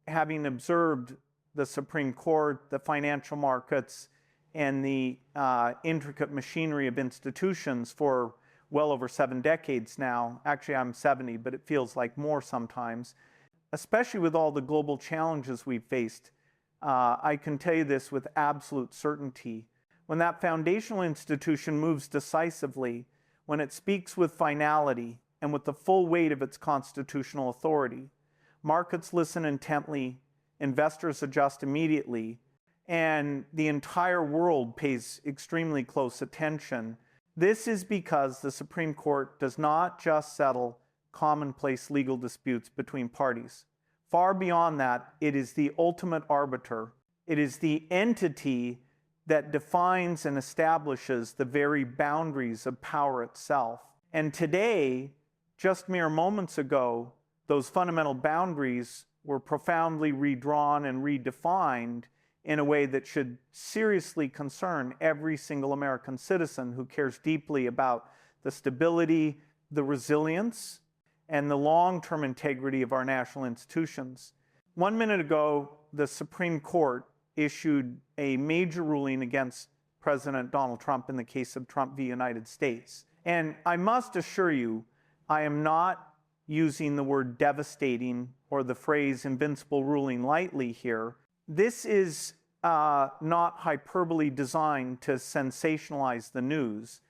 having observed the Supreme Court, the financial markets, and the intricate machinery of institutions for well over 7 decades now. Actually, I'm 70, but it feels like more sometimes. Especially with all the global challenges we've faced, I can tell you this with absolute certainty. When that foundational institution moves decisively, when it speaks with finality and with the full weight of its constitutional authority, markets listen intently, investors adjust immediately, and the entire world pays extremely close attention. This is because the Supreme Court does not just settle commonplace legal disputes between parties. Far beyond that, it is the ultimate arbiter. It is the entity that defines and establishes the very boundaries of power itself. And today, just mere moments ago, those fundamental boundaries were profoundly redrawn and redefined in a way that should seriously concern every single American citizen who cares deeply about the stability, the resilience, and the long-term integrity of our national institutions. 1 minute ago, the Supreme Court issued a major ruling against President Donald Trump in the case of Trump v. United States. And I must assure you, I am not using the word devastating or the phrase invincible ruling lightly here. This is not hyperbole designed to sensationalize the news.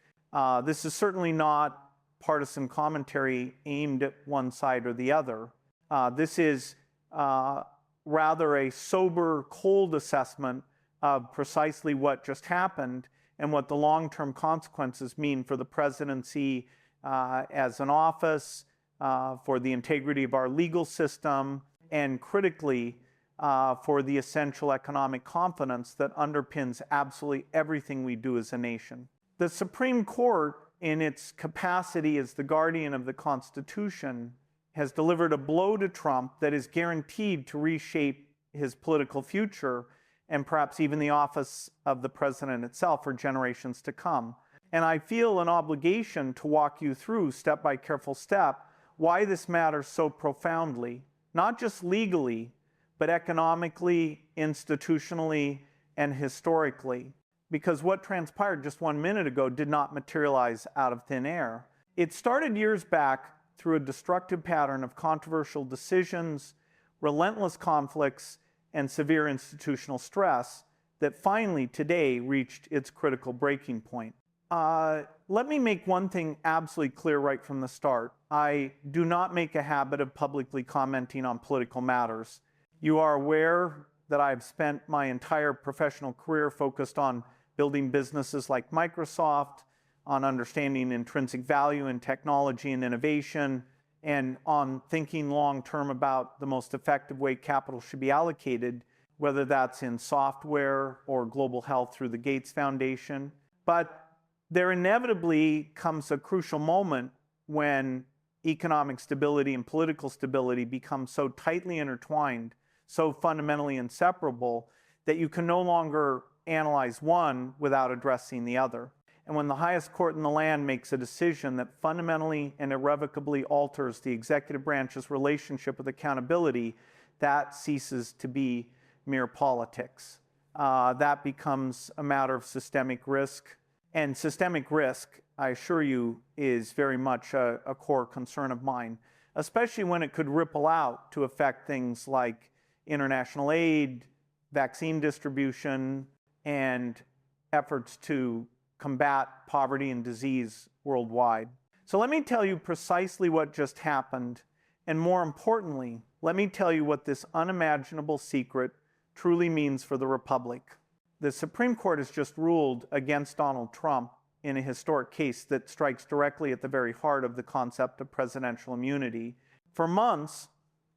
This is certainly not partisan commentary aimed at one side or the other. This is rather a sober, cold assessment of precisely what just happened and what the long-term consequences mean for the presidency as an office, for the integrity of our legal system, and critically, for the essential economic confidence that underpins absolutely everything we do as a nation. The Supreme Court, in its capacity as the guardian of the Constitution, has delivered a blow to Trump that is guaranteed to reshape his political future and perhaps even the office of the president itself for generations to come. And I feel an obligation to walk you through, step by careful step, why this matters so profoundly, not just legally, but economically, institutionally, and historically. Because what transpired just 1 minute ago did not materialize out of thin air. It started years back through a destructive pattern of controversial decisions, relentless conflicts, and severe institutional stress that finally today reached its critical breaking point. Let me make one thing absolutely clear right from the start. I do not make a habit of publicly commenting on political matters. You are aware that I've spent my entire professional career focused on building businesses like Microsoft, on understanding intrinsic value in technology and innovation, and on thinking long-term about the most effective way capital should be allocated, whether that's in software or global health through the Gates Foundation. But there inevitably comes a crucial moment when economic stability and political stability become so tightly intertwined, so fundamentally inseparable, that you can no longer analyze one without addressing the other. And when the highest court in the land makes a decision that fundamentally and irrevocably alters the executive branch's relationship with accountability, that ceases to be mere politics. That becomes a matter of systemic risk. And systemic risk, I assure you, is very much a core concern of mine, especially when it could ripple out to affect things like international aid, vaccine distribution, and efforts to combat poverty and disease worldwide. So let me tell you precisely what just happened, and more importantly, let me tell you what this unimaginable secret truly means for the Republic. The Supreme Court has just ruled against Donald Trump in a historic case that strikes directly at the very heart of the concept of presidential immunity. For months,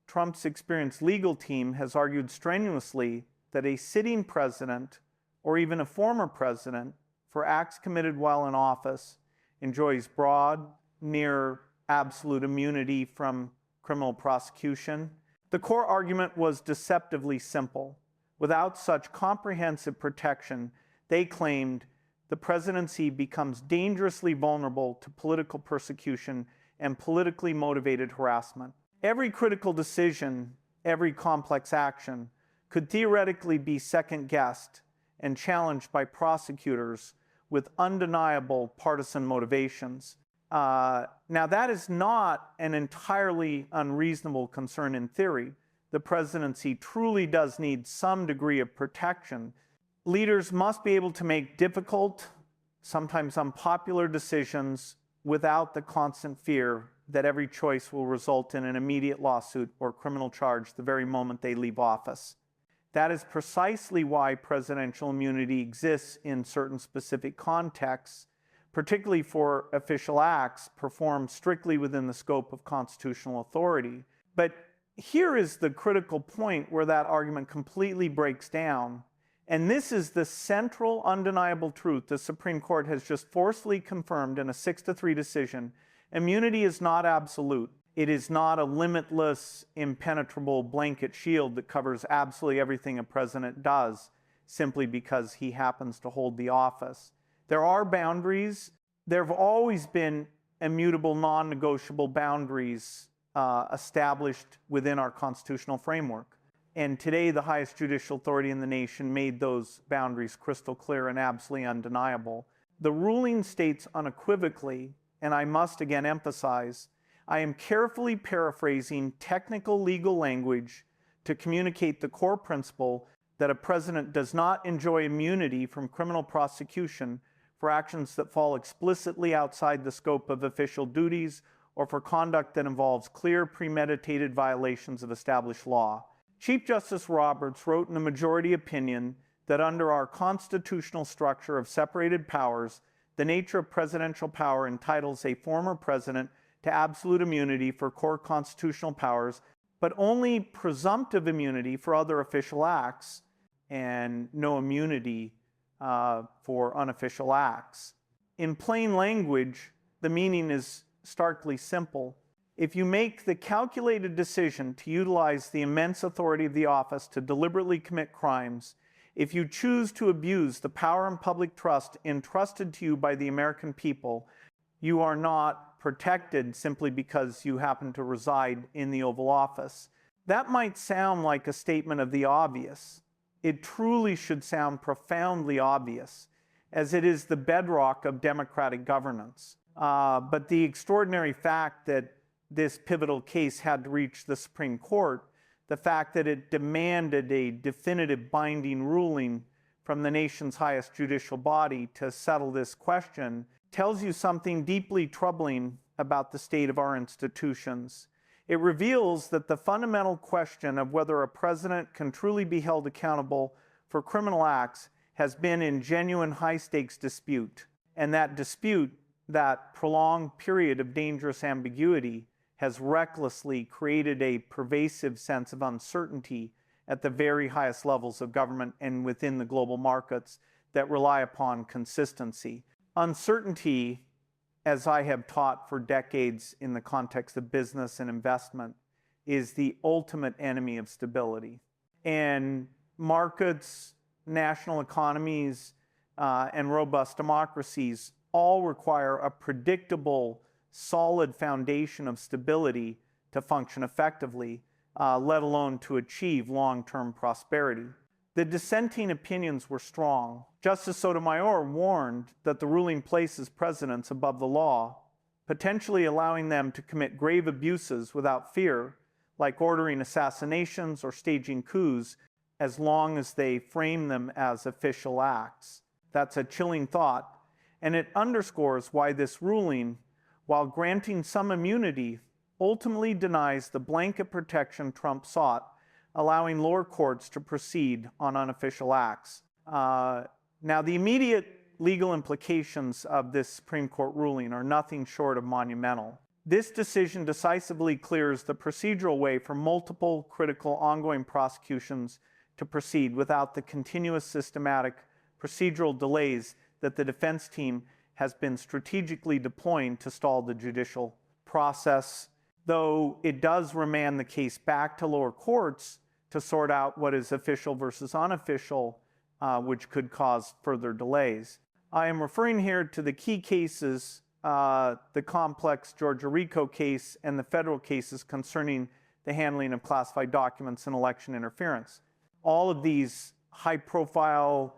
Trump's experienced legal team has argued strenuously that a sitting president, or even a former president, for acts committed while in office, enjoys broad, near absolute immunity from criminal prosecution. The core argument was deceptively simple. Without such comprehensive protection, they claimed the presidency becomes dangerously vulnerable to political persecution and politically motivated harassment. Every critical decision every complex action could theoretically be second-guessed and challenged by prosecutors with undeniable partisan motivations. Now, that is not an entirely unreasonable concern in theory. The presidency truly does need some degree of protection. Leaders must be able to make difficult, sometimes unpopular decisions without the constant fear that every choice will result in an immediate lawsuit or criminal charge the very moment they leave office. That is precisely why presidential immunity exists in certain specific contexts, particularly for official acts performed strictly within the scope of constitutional authority. But here is the critical point where that argument completely breaks down. And this is the central, undeniable truth the Supreme Court has just forcefully confirmed in a 6-3 decision. Immunity is not absolute. It is not a limitless, impenetrable blanket shield that covers absolutely everything a president does simply because he happens to hold the office. There are boundaries. There have always been immutable, non-negotiable boundaries established within our constitutional framework. And today, the highest judicial authority in the nation made those boundaries crystal clear and absolutely undeniable. The ruling states unequivocally, and I must again emphasize, I am carefully paraphrasing technical legal language to communicate the core principle that a president does not enjoy immunity from criminal prosecution for actions that fall explicitly outside the scope of official duties or for conduct that involves clear, premeditated violations of established law. Chief Justice Roberts wrote in a majority opinion that under our constitutional structure of separated powers, the nature of presidential power entitles a former president to absolute immunity for core constitutional powers, but only presumptive immunity for other official acts and no immunity for unofficial acts. In plain language, the meaning is starkly simple. If you make the calculated decision to utilize the immense authority of the office to deliberately commit crimes, if you choose to abuse the power and public trust entrusted to you by the American people, you are not protected simply because you happen to reside in the Oval Office. That might sound like a statement of the obvious. It truly should sound profoundly obvious, as it is the bedrock of democratic governance. But the extraordinary fact that this pivotal case had to reach the Supreme Court, the fact that it demanded a definitive binding ruling from the nation's highest judicial body to settle this question, tells you something deeply troubling about the state of our institutions. It reveals that the fundamental question of whether a president can truly be held accountable for criminal acts has been in genuine high-stakes dispute. And that dispute, that prolonged period of dangerous ambiguity, has recklessly created a pervasive sense of uncertainty at the very highest levels of government and within the global markets that rely upon consistency. Uncertainty, as I have taught for decades in the context of business and investment, is the ultimate enemy of stability. And markets, national economies, and robust democracies all require a predictable, solid foundation of stability to function effectively, let alone to achieve long-term prosperity. The dissenting opinions were strong. Justice Sotomayor warned that the ruling places presidents above the law, potentially allowing them to commit grave abuses without fear, like ordering assassinations or staging coups, as long as they frame them as official acts. That's a chilling thought, and it underscores why this ruling, while granting some immunity, ultimately denies the blanket protection Trump sought, allowing lower courts to proceed on unofficial acts. Now, the immediate legal implications of this Supreme Court ruling are nothing short of monumental. This decision decisively clears the procedural way for multiple critical ongoing prosecutions to proceed without the continuous systematic procedural delays that the defense team has been strategically deploying to stall the judicial process, though it does remand the case back to lower courts to sort out what is official versus unofficial, which could cause further delays. I am referring here to the key cases, the complex Georgia RICO case and the federal cases concerning the handling of classified documents, and election interference. All of these high-profile,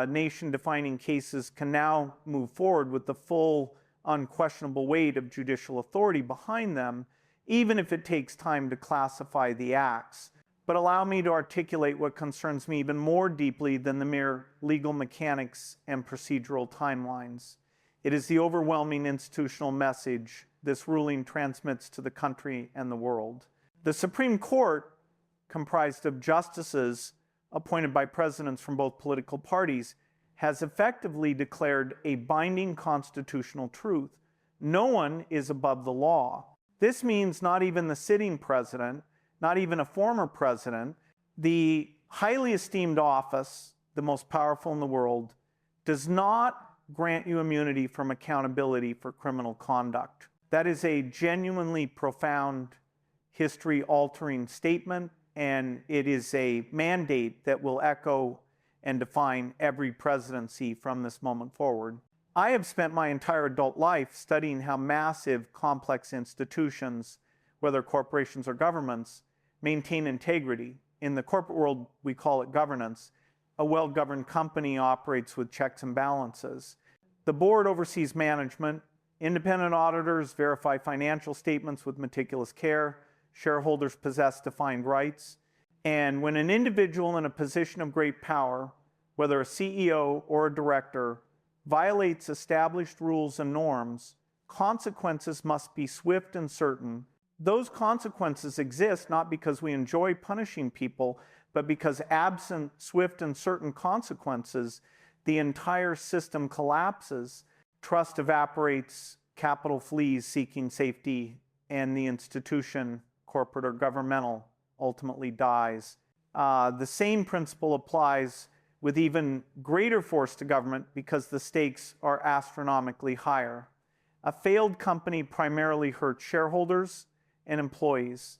nation-defining cases can now move forward with the full, unquestionable weight of judicial authority behind them, even if it takes time to classify the acts. But allow me to articulate what concerns me even more deeply than the mere legal mechanics and procedural timelines. It is the overwhelming institutional message this ruling transmits to the country and the world. The Supreme Court, comprised of justices appointed by presidents from both political parties, has effectively declared a binding constitutional truth. No one is above the law. This means not even the sitting president, not even a former president. The highly esteemed office, the most powerful in the world, does not grant you immunity from accountability for criminal conduct. That is a genuinely profound, history-altering statement, and it is a mandate that will echo and define every presidency from this moment forward. I have spent my entire adult life studying how massive, complex institutions, whether corporations or governments, maintain integrity. In the corporate world, we call it governance. A well-governed company operates with checks and balances. The board oversees management. Independent auditors verify financial statements with meticulous care. Shareholders possess defined rights. And when an individual in a position of great power, whether a CEO or a director, violates established rules and norms, consequences must be swift and certain. Those consequences exist not because we enjoy punishing people, but because absent swift and certain consequences, the entire system collapses, trust evaporates, capital flees seeking safety, and the institution, corporate or governmental, ultimately dies. The same principle applies with even greater force to government because the stakes are astronomically higher. A failed company primarily hurts shareholders and employees.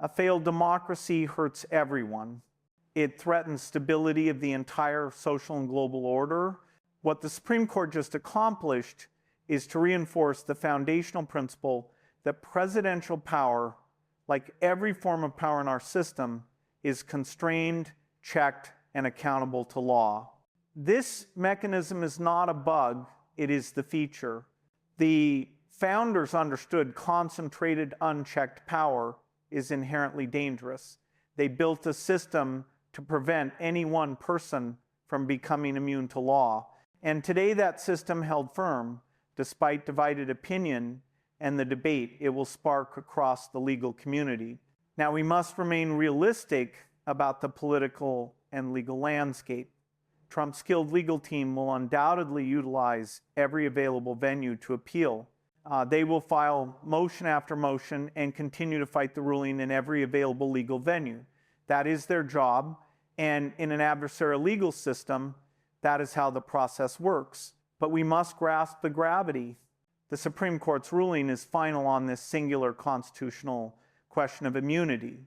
A failed democracy hurts everyone. It threatens stability of the entire social and global order. What the Supreme Court just accomplished is to reinforce the foundational principle that presidential power, like every form of power in our system, is constrained, checked, and accountable to law. This mechanism is not a bug, it is the feature. The founders understood concentrated, unchecked power is inherently dangerous. They built a system to prevent any one person from becoming immune to law. And today that system held firm, despite divided opinion and the debate it will spark across the legal community. Now, we must remain realistic about the political and legal landscape. Trump's skilled legal team will undoubtedly utilize every available venue to appeal. They will file motion after motion and continue to fight the ruling in every available legal venue. That is their job, and in an adversarial legal system, that is how the process works. But we must grasp the gravity. The Supreme Court's ruling is final on this singular constitutional question of immunity.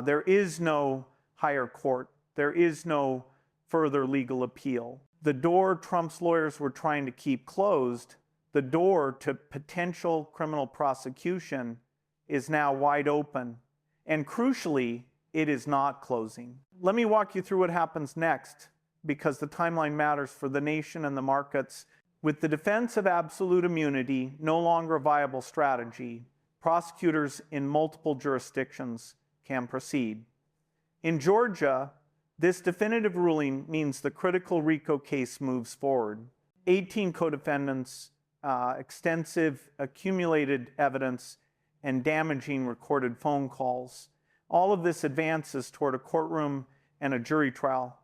There is no higher court. There is no further legal appeal. The door Trump's lawyers were trying to keep closed, the door to potential criminal prosecution, is now wide open. And crucially, it is not closing. Let me walk you through what happens next, because the timeline matters for the nation and the markets. With the defense of absolute immunity no longer a viable strategy, prosecutors in multiple jurisdictions can proceed. In Georgia, this definitive ruling means the critical RICO case moves forward. 18 co-defendants, extensive accumulated evidence, and damaging recorded phone calls. All of this advances toward a courtroom and a jury trial.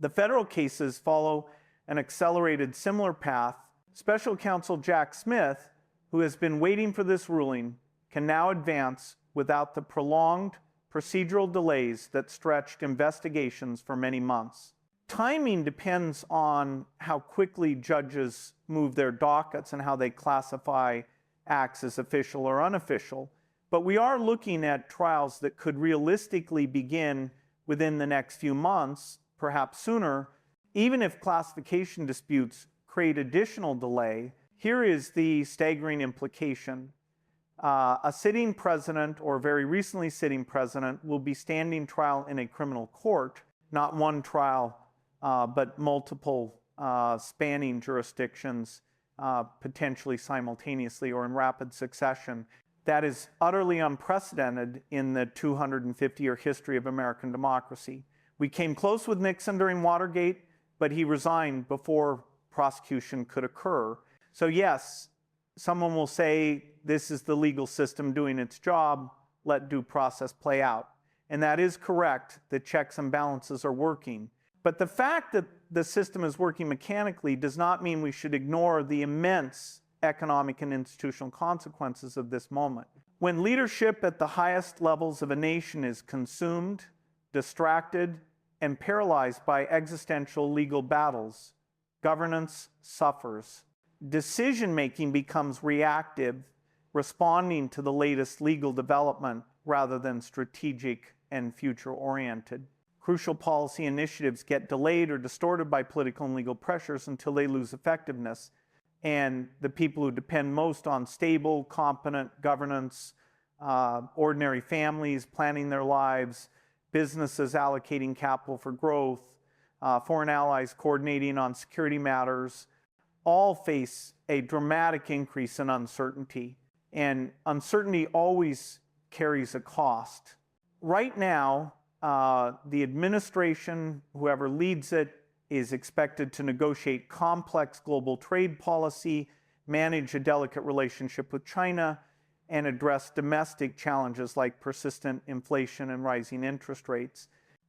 The federal cases follow an accelerated similar path. Special counsel Jack Smith, who has been waiting for this ruling, can now advance without the prolonged procedural delays that stretched investigations for many months. Timing depends on how quickly judges move their dockets and how they classify acts as official or unofficial. But we are looking at trials that could realistically begin within the next few months, perhaps sooner. Even if classification disputes create additional delay, here is the staggering implication. A sitting president or very recently sitting president will be standing trial in a criminal court, not one trial, but multiple spanning jurisdictions, potentially simultaneously or in rapid succession. That is utterly unprecedented in the 250-year history of American democracy. We came close with Nixon during Watergate, but he resigned before prosecution could occur. So yes, someone will say, this is the legal system doing its job, let due process play out. And that is correct, the checks and balances are working. But the fact that the system is working mechanically does not mean we should ignore the immense economic and institutional consequences of this moment. When leadership at the highest levels of a nation is consumed, distracted, and paralyzed by existential legal battles, governance suffers. Decision-making becomes reactive, responding to the latest legal development rather than strategic and future-oriented. Crucial policy initiatives get delayed or distorted by political and legal pressures until they lose effectiveness. And the people who depend most on stable, competent governance, ordinary families planning their lives, businesses allocating capital for growth, foreign allies coordinating on security matters, all face a dramatic increase in uncertainty. And uncertainty always carries a cost. Right now, the administration, whoever leads it, is expected to negotiate complex global trade policy, manage a delicate relationship with China, and address domestic challenges like persistent inflation and rising interest rates.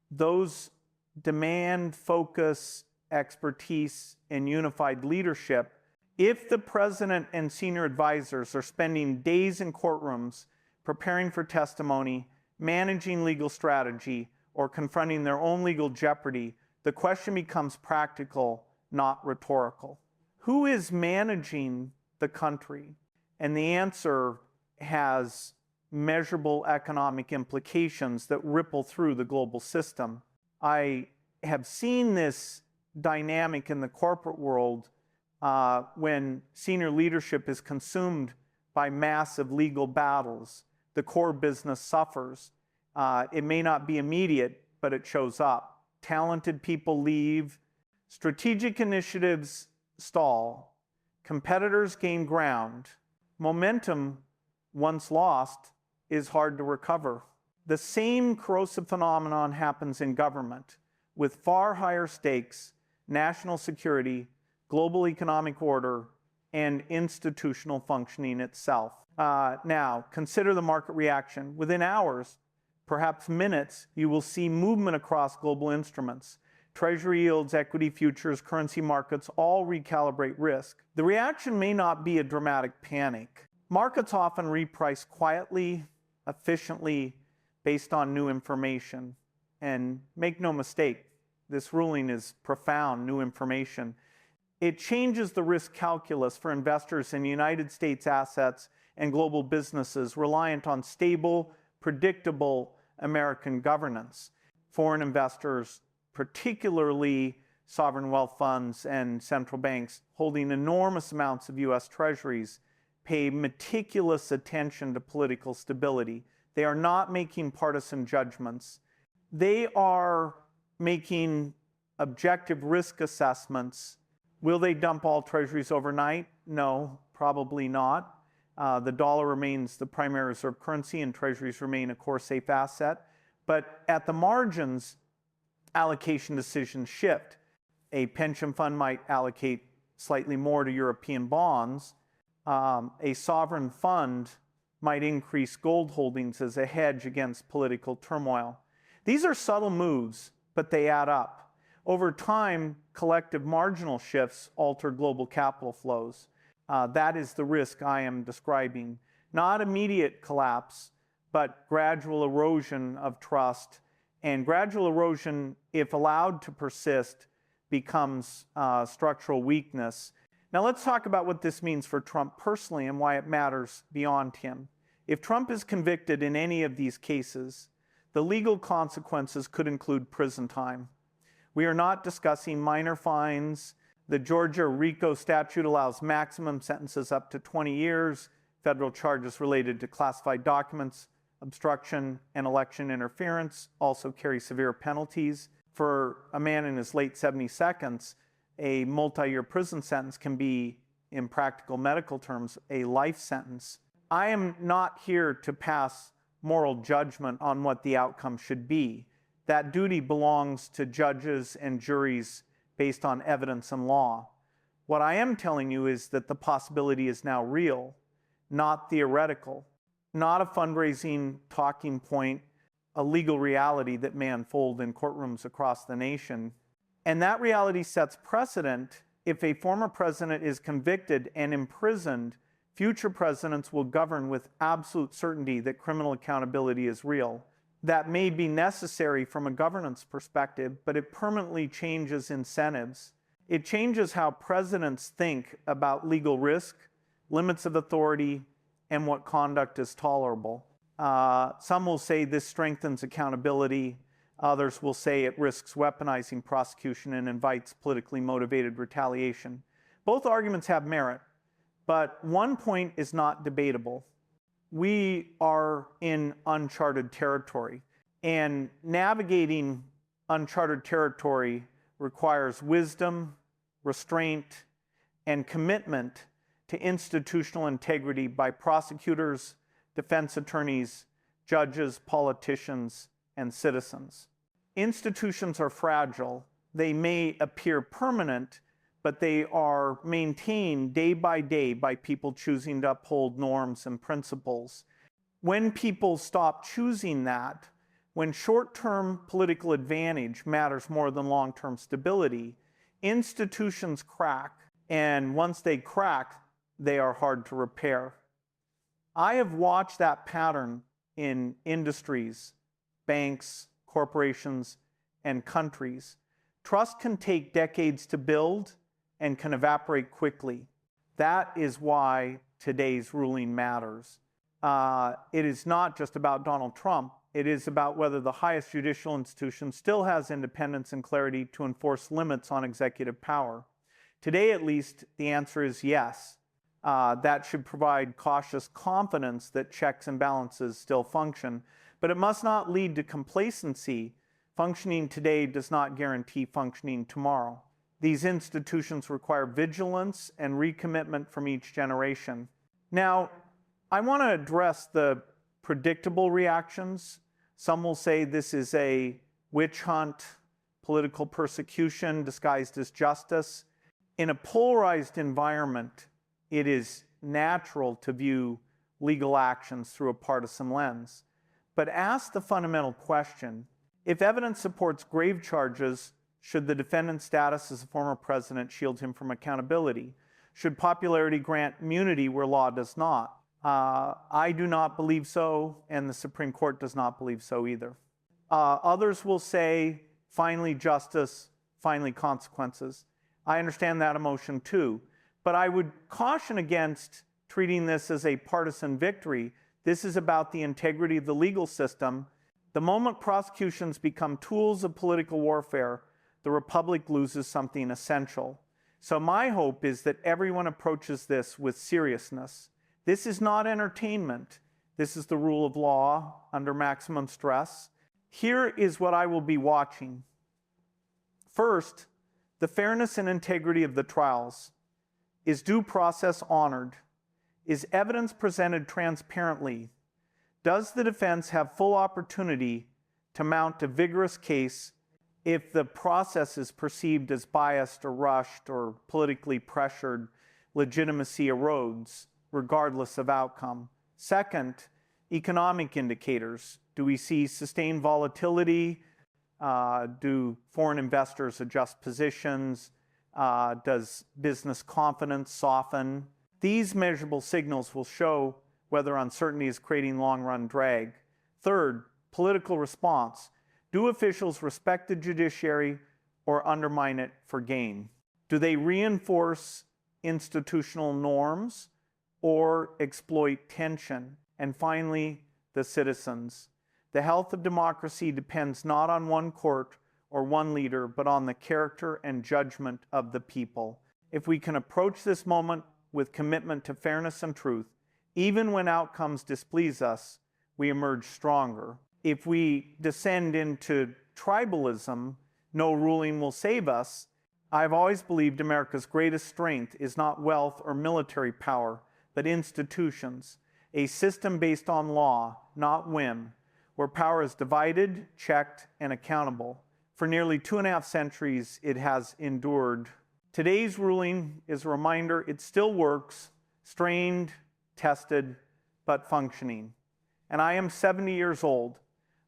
Those demand focus, expertise, and unified leadership. If the president and senior advisors are spending days in courtrooms preparing for testimony, managing legal strategy, or confronting their own legal jeopardy, the question becomes practical, not rhetorical. Who is managing the country? And the answer has measurable economic implications that ripple through the global system. I have seen this dynamic in the corporate world when senior leadership is consumed by massive legal battles. The core business suffers. It may not be immediate, but it shows up. Talented people leave. Strategic initiatives stall. Competitors gain ground. Momentum, once lost, is hard to recover. The same corrosive phenomenon happens in government, with far higher stakes, national security, global economic order, and institutional functioning itself. Now, consider the market reaction. Within hours, perhaps minutes, you will see movement across global instruments. Treasury yields, equity futures, currency markets all recalibrate risk. The reaction may not be a dramatic panic. Markets often reprice quietly, efficiently, based on new information. And make no mistake, this ruling is profound new information. It changes the risk calculus for investors in United States assets and global businesses reliant on stable, predictable American governance. Foreign investors, particularly sovereign wealth funds and central banks holding enormous amounts of US treasuries, pay meticulous attention to political stability. They are not making partisan judgments. They are making objective risk assessments. Will they dump all treasuries overnight? No, probably not. The dollar remains the primary reserve currency and treasuries remain a core safe asset. But at the margins, allocation decisions shift. A pension fund might allocate slightly more to European bonds. A sovereign fund might increase gold holdings as a hedge against political turmoil. These are subtle moves, but they add up. Over time, collective marginal shifts alter global capital flows. That is the risk I am describing. Not immediate collapse, but gradual erosion of trust. And gradual erosion, if allowed to persist, becomes structural weakness. Now let's talk about what this means for Trump personally and why it matters beyond him. If Trump is convicted in any of these cases, the legal consequences could include prison time. We are not discussing minor fines. The Georgia RICO statute allows maximum sentences up to 20 years. Federal charges related to classified documents, obstruction, and election interference also carry severe penalties. For a man in his late 72nd, a multi-year prison sentence can be, in practical medical terms, a life sentence. I am not here to pass moral judgment on what the outcome should be. That duty belongs to judges and juries based on evidence and law. What I am telling you is that the possibility is now real, not theoretical, not a fundraising talking point, a legal reality that may unfold in courtrooms across the nation. And that reality sets precedent. If a former president is convicted and imprisoned, future presidents will govern with absolute certainty that criminal accountability is real. That may be necessary from a governance perspective, but it permanently changes incentives. It changes how presidents think about legal risk, limits of authority, and what conduct is tolerable. Some will say this strengthens accountability. Others will say it risks weaponizing prosecution and invites politically motivated retaliation. Both arguments have merit, but one point is not debatable. We are in uncharted territory, and navigating uncharted territory requires wisdom, restraint, and commitment to institutional integrity by prosecutors, defense attorneys, judges, politicians, and citizens. Institutions are fragile. They may appear permanent, but they are maintained day by people choosing to uphold norms and principles. When people stop choosing that, when short-term political advantage matters more than long-term stability, institutions crack, and once they crack, they are hard to repair. I have watched that pattern in industries, banks, corporations, and countries. Trust can take decades to build and can evaporate quickly. That is why today's ruling matters. It is not just about Donald Trump. It is about whether the highest judicial institution still has independence and clarity to enforce limits on executive power. Today, at least, the answer is yes. That should provide cautious confidence that checks and balances still function, but it must not lead to complacency. Functioning today does not guarantee functioning tomorrow. These institutions require vigilance and recommitment from each generation. Now, I want to address the predictable reactions. Some will say this is a witch hunt, political persecution disguised as justice. In a polarized environment, it is natural to view legal actions through a partisan lens. But ask the fundamental question, if evidence supports grave charges, should the defendant's status as a former president shield him from accountability? Should popularity grant immunity where law does not? I do not believe so, and the Supreme Court does not believe so either. Others will say, finally justice, finally consequences. I understand that emotion too, but I would caution against treating this as a partisan victory. This is about the integrity of the legal system. The moment prosecutions become tools of political warfare, the Republic loses something essential. So my hope is that everyone approaches this with seriousness. This is not entertainment. This is the rule of law under maximum stress. Here is what I will be watching. First, the fairness and integrity of the trials. Is due process honored? Is evidence presented transparently? Does the defense have full opportunity to mount a vigorous case if the process is perceived as biased or rushed or politically pressured? Legitimacy erodes, regardless of outcome. Second, economic indicators. Do we see sustained volatility? Do foreign investors adjust positions? Does business confidence soften? These measurable signals will show whether uncertainty is creating long-run drag. Third, political response. Do officials respect the judiciary or undermine it for gain? Do they reinforce institutional norms or exploit tension? And finally, the citizens. The health of democracy depends not on one court or one leader, but on the character and judgment of the people. If we can approach this moment with commitment to fairness and truth, Even when outcomes displease us, we emerge stronger. If we descend into tribalism, no ruling will save us. I've always believed America's greatest strength is not wealth or military power, but institutions, a system based on law, not whim, where power is divided, checked, and accountable. For nearly 2.5 centuries, it has endured. Today's ruling is a reminder it still works, strained, tested, but functioning. And I am 70 years old.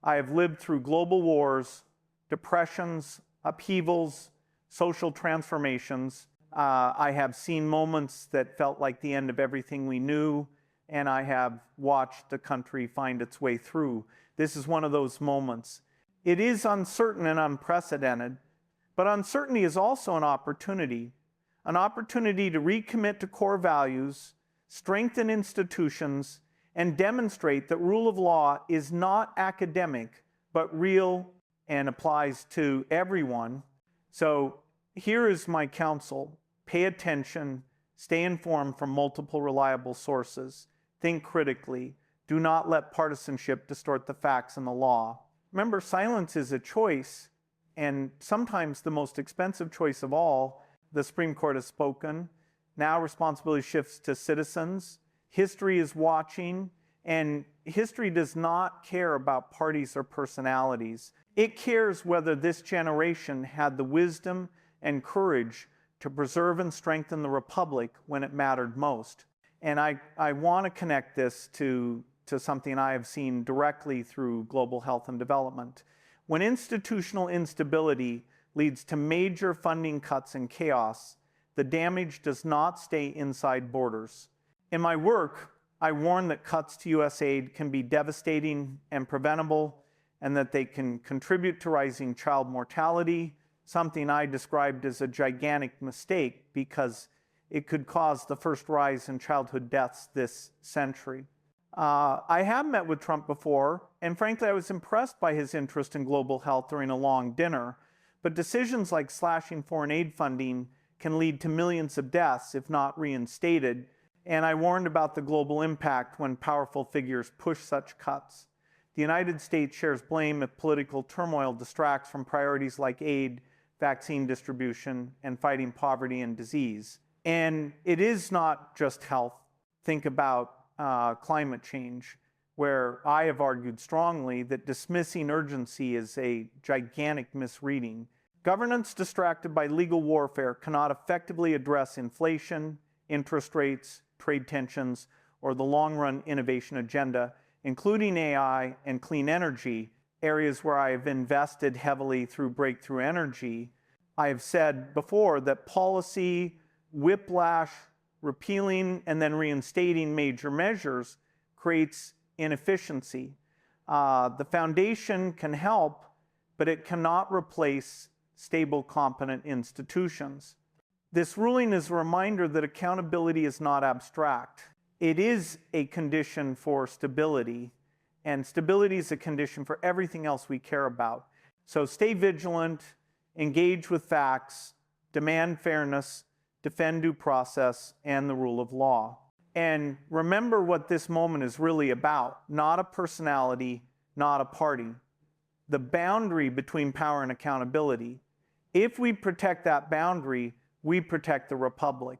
I have lived through global wars, depressions, upheavals, social transformations. I have seen moments that felt like the end of everything we knew, and I have watched the country find its way through. This is one of those moments. It is uncertain and unprecedented, but uncertainty is also an opportunity to recommit to core values, strengthen institutions, and demonstrate that rule of law is not academic, but real and applies to everyone. So here is my counsel. Pay attention, stay informed from multiple reliable sources, think critically, do not let partisanship distort the facts and the law. Remember, silence is a choice, and sometimes the most expensive choice of all. The Supreme Court has spoken. Now responsibility shifts to citizens. History is watching, and history does not care about parties or personalities. It cares whether this generation had the wisdom and courage to preserve and strengthen the republic when it mattered most. And I want to connect this to something I have seen directly through global health and development. When institutional instability leads to major funding cuts and chaos, the damage does not stay inside borders. In my work, I warn that cuts to U.S. aid can be devastating and preventable, and that they can contribute to rising child mortality, something I described as a gigantic mistake because it could cause the first rise in childhood deaths this century. I have met with Trump before, and frankly, I was impressed by his interest in global health during a long dinner. But decisions like slashing foreign aid funding can lead to millions of deaths if not reinstated. And I warned about the global impact when powerful figures push such cuts. The United States shares blame if political turmoil distracts from priorities like aid, vaccine distribution, and fighting poverty and disease. And it is not just health. Think about climate change, where I have argued strongly that dismissing urgency is a gigantic misreading. Governance distracted by legal warfare cannot effectively address inflation, interest rates, trade tensions, or the long-run innovation agenda, including AI and clean energy, areas where I have invested heavily through Breakthrough Energy. I have said before that policy, whiplash, repealing and then reinstating major measures creates inefficiency. The foundation can help, but it cannot replace stable, competent institutions. This ruling is a reminder that accountability is not abstract. It is a condition for stability, and stability is a condition for everything else we care about. So stay vigilant, engage with facts, demand fairness, defend due process, and the rule of law. And remember what this moment is really about: not a personality, not a party. The boundary between power and accountability. If we protect that boundary, we protect the republic.